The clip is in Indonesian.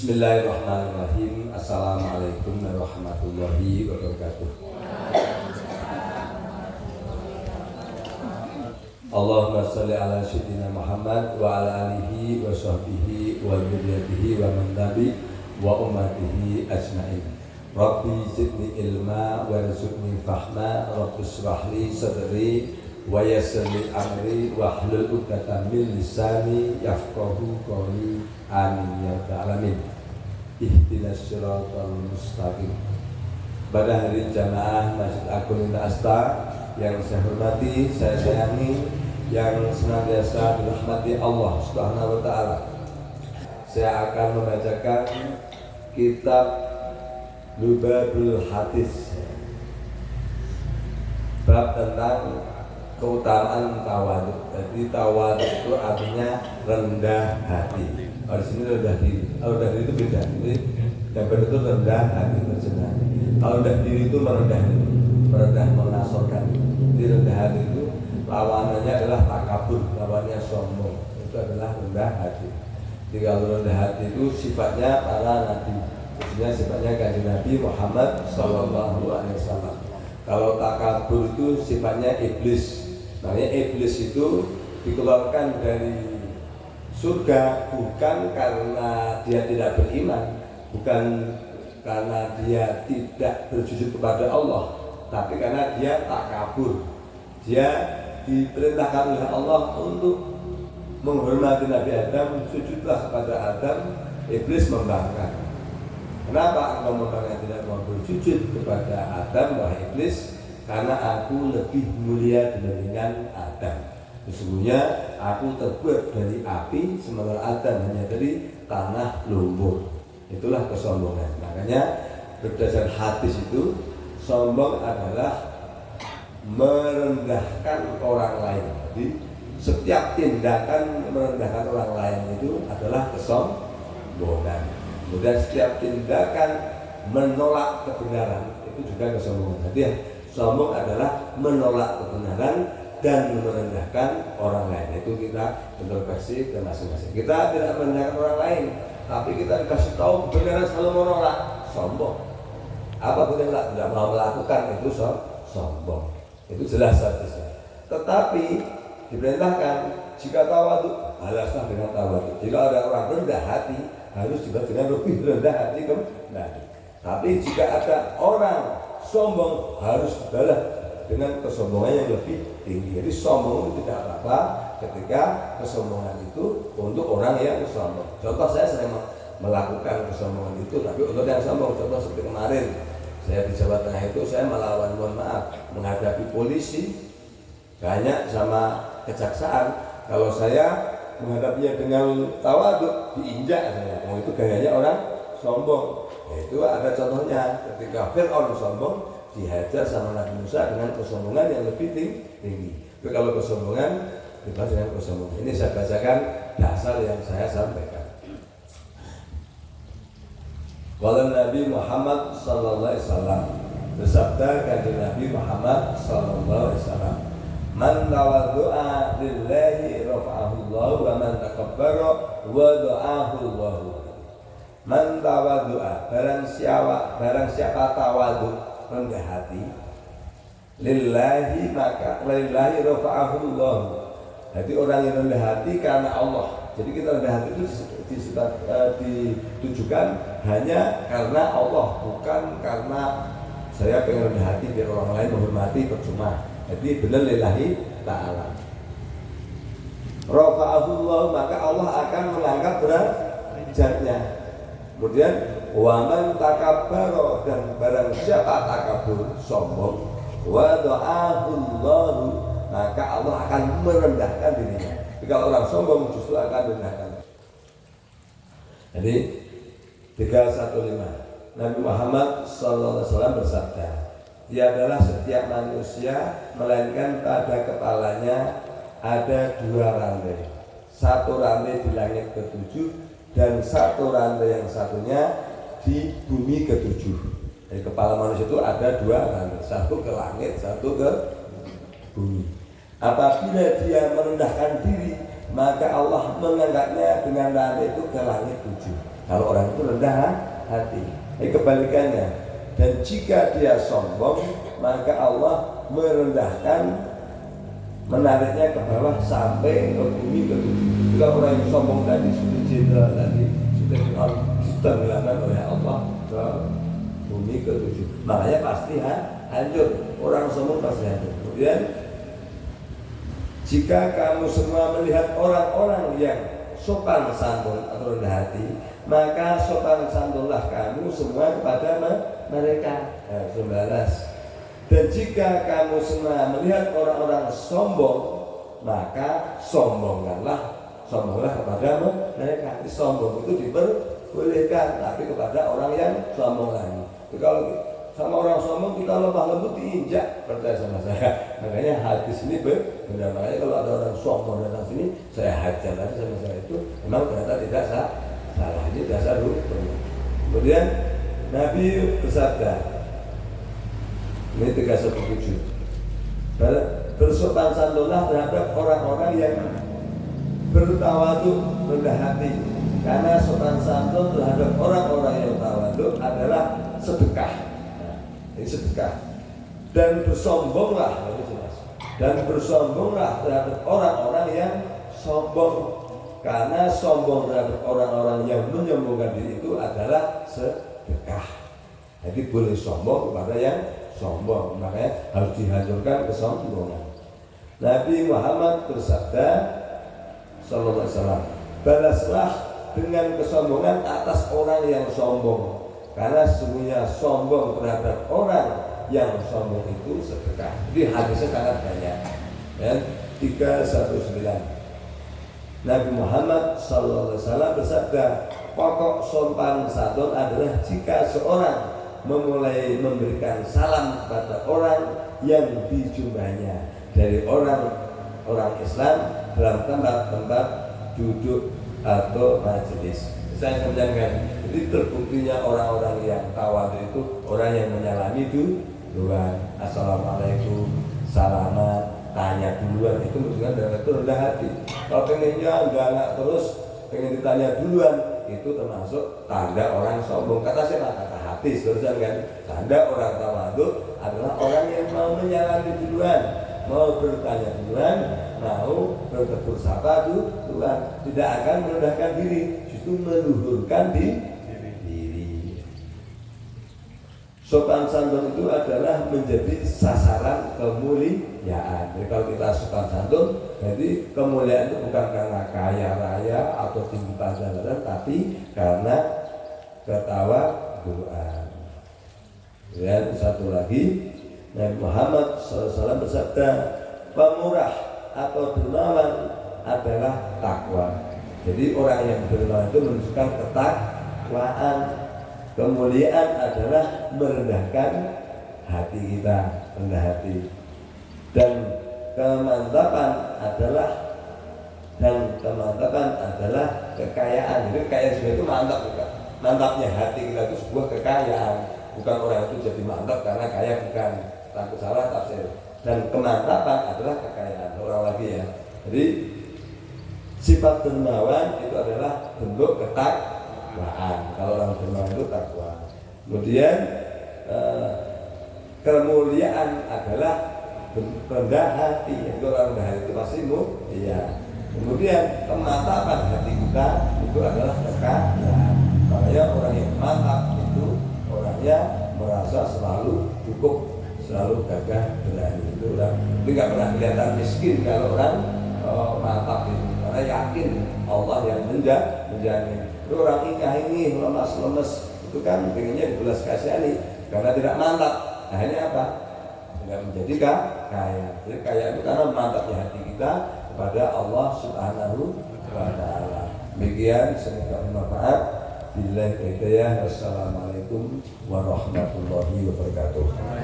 Bismillahirrahmanirrahim. Assalamualaikum warahmatullahi wabarakatuh. Allahumma sholli ala sayyidina Muhammad wa ala alihi wa sahbihi wa dzurriyyatihi wa man tabi wa ummatihi ajmain. Rabbi zidni ilma warzuqni fahma, Rabbi shrah li sadri wa yassir li amri wahlul 'uqdatam min lisani yafqahu qawli. Amin ya rabbal alamin. Ihdinas siratal mustaqim. Pada hari jamaah Masjid Agung Indah Asta yang saya hormati, saya sayangi, yang senantiasa dirahmati Allah Subhanahu wa taala, saya akan membacakan kitab Lubabul Hadis, bab tentang keutamaan tawadhu. Jadi tawadhu itu artinya rendah hati. Di sini rendah diri. Kalau rendah diri itu beda. Ini yang benar itu rendah hati terjemahnya. Kalau rendah diri itu merendah mengasorkan. Jadi rendah hati itu lawanannya adalah takabur, lawannya sombong. Itu adalah rendah hati. Jadi kalau rendah hati itu sifatnya para nabi, khususnya sifatnya kanjeng Nabi Muhammad Sallallahu Alaihi Wasallam. Kalau takabur itu sifatnya iblis. Makanya iblis itu dikeluarkan dari surga bukan karena dia tidak beriman, bukan karena dia tidak bersujud kepada Allah, tapi karena dia takabur. Dia diperintahkan oleh Allah untuk menghormati Nabi Adam, sujudlah kepada Adam. Iblis membangkang. Kenapa engkau membangkang, tidak mau bersujud kepada Adam, wahai iblis? Karena aku lebih mulia dibandingkan Adam. Sesungguhnya aku terbuat dari api, sementara Adam hanya dari tanah lumpur. Itulah kesombongan. Makanya berdasarkan hadis itu, sombong adalah merendahkan orang lain. Jadi setiap tindakan merendahkan orang lain itu adalah kesombongan. Kemudian setiap tindakan menolak kebenaran itu juga kesombongan. Jadi sombong adalah menolak kebenaran dan merendahkan orang lain. Itu kita introspeksi ke masing-masing. Kita tidak merendahkan orang lain, tapi kita dikasih tahu kebenaran selalu menolak. Sombong. Apapun yang tidak mau melakukan itu sombong. Itu jelas hadisnya. Tetapi diperintahkan jika tawadhu, balaslah dengan tawadhu. Jika ada orang rendah hati, harus juga dengan lebih rendah hati kembali. Tapi jika ada orang sombong, harus dibalas dengan kesombongan yang lebih tinggi. Jadi sombong itu tidak apa-apa ketika kesombongan itu untuk orang yang sombong. Contoh, saya sering melakukan kesombongan itu, tapi untuk yang sombong. Contoh seperti kemarin saya di Jawa Tengah itu, saya melawan, mohon maaf, menghadapi polisi banyak sama kejaksaan. Kalau saya menghadapinya dengan tawadhu, diinjak saya. Itu gayanya orang sombong. Itu ada contohnya ketika Fir'aun sombong, dihajar sama Nabi Musa dengan kesombongan yang lebih tinggi. Tapi kalau kesombongan dibahas dengan kesombongan. Ini saya bacakan dasar yang saya sampaikan. Qala Nabi Muhammad sallallahu alaihi wasallam, bersabda kanjeng Nabi Muhammad sallallahu alaihi wasallam, man tawaddu'a lillahi rafa'ahu Allah wa man takabbara wada'ahu Allah. Man tawaddu'a, barang siapa tawadhu, rendah hati, lillahi, maka lillahi rafa'ahu Allah. Jadi orang yang rendah hati karena Allah. Jadi kita rendah hati itu ditujukan hanya karena Allah, bukan karena saya pengen rendah hati biar orang lain menghormati, percuma. Jadi benar lillahi ta'ala. Rafa'ahu Allah, maka Allah akan mengangkat derajatnya. Kemudian waman takabbara, dan barang siapa takabur, sombong, wada'ahullahu, maka Allah akan merendahkan dirinya. Jadi kalau orang sombong justru akan merendahkan. Jadi 315 Nabi Muhammad SAW bersabda, tiadalah setiap manusia melainkan pada kepalanya ada dua rantai. Satu rantai di langit ketujuh dan satu rantai yang satunya di bumi ketujuh. Jadi kepala manusia itu ada dua rantai, satu ke langit, satu ke bumi. Apabila dia merendahkan diri, maka Allah mengangkatnya dengan rantai itu ke langit 7. Kalau orang itu rendah hati. Kebalikannya. Dan jika dia sombong, maka Allah merendahkan, menariknya ke bawah sampai ke bumi ke tujuh. Jika orang yang sombong tadi sudah jenderal tadi sudah ditenggelamkan oleh Allah ke bumi ke tujuh. Makanya pasti hancur. Orang sombong pasti hancur. Kemudian jika kamu semua melihat orang-orang yang sopan santun atau rendah hati, maka sopan santunlah kamu semua kepada mereka. 19. Dan jika kamu semua melihat orang-orang sombong, maka sombonglah kepada mereka. Sombong itu diperbolehkan, tapi kepada orang yang sombong lagi. Jadi kalau sama orang sombong kita lemah lembut diinjak, percaya sama saya. Makanya hadis ini benar. Makanya kalau ada orang sombong datang sini, saya hajar lagi sama saya itu memang ternyata tidak salah. Ini dasar hukum. Kemudian Nabi bersabda, ini 37, bersopan santunlah terhadap orang-orang yang bertawadhu, rendah hati, karena sopan santun terhadap orang-orang yang tawadhu adalah sedekah. Ini sedekah. Dan bersombonglah, ini jelas. Dan bersombonglah terhadap orang-orang yang sombong, karena sombong terhadap orang-orang yang menyombongkan diri itu adalah sedekah. Jadi boleh sombong kepada yang sombong, makanya harus dihancurkan kesombongan. Nabi Muhammad bersabda sallallahu alaihi wasallam, balaslah dengan kesombongan atas orang yang sombong, karena sesungguhnya sombong terhadap orang yang sombong itu sedekah. Jadi hadisnya sangat banyak. Ya, 319. Nabi Muhammad sallallahu alaihi wasallam bersabda, pokok sopan santun adalah jika seorang memulai memberikan salam kepada orang yang dijumpai dari orang Islam dalam tempat-tempat duduk atau majelis. Saya kemudian, jadi terbuktinya orang-orang yang tawadhu itu orang yang menyalami duluan, assalamualaikum, salaman, tanya duluan, itu menunjukkan dengan itu rendah hati. Kalau pengennya enggak terus pengen ditanya duluan, itu termasuk tanda orang sombong. Kata siapa? Kata hadis terusan kan. Tanda orang tawadhu adalah orang yang mau menyalami duluan, mau bertanya duluan, mau bertegur sapa duluan, tidak akan merendahkan diri, justru meluhurkan diri. Sopan santun itu adalah menjadi sasaran kemuliaan. Jadi kalau kita sopan santun, jadi kemuliaan itu bukan karena kaya raya atau tinggi pangkat, tapi karena ketawaduan. Dan satu lagi, Nabi Muhammad SAW bersabda, pemurah atau dermawan adalah takwa. Jadi orang yang dermawan itu menunjukkan ketakwaan. Kemuliaan adalah merendahkan hati kita, rendah hati. Dan kemantapan adalah kekayaan. Jadi kekayaan sebenarnya itu mantap juga. Mantapnya hati kita itu sebuah kekayaan. Bukan orang itu jadi mantap karena kaya, bukan. Takut salah tafsir. Dan kemantapan adalah kekayaan. Orang lagi ya. Jadi sifat dermawan itu adalah bentuk ketakwaan. Kalau orang dermawan itu takwa. Kemudian kemuliaan adalah rendah hati. Jadi orang rendah hati itu pasti mulia. Kemudian kemantapan hati kita itu adalah kekayaan. Makanya orang yang mantap itu orangnya merasa selalu cukup, selalu gagah berani. Itu orang itu nggak pernah kelihatan miskin kalau orang mantap itu, karena yakin Allah yang menjamin. Itu orang ingkah-ingkih, lemas-lemes, itu kan pengennya dibelas kasihani karena tidak mantap. Akhirnya apa? Tidak menjadi kaya. Jadi kaya itu karena mantapnya hati kita kepada Allah Subhanahu wa ta'ala. Demikian, semoga bermanfaat. Billahi hidayah. Wassalamualaikum warahmatullahi wabarakatuh.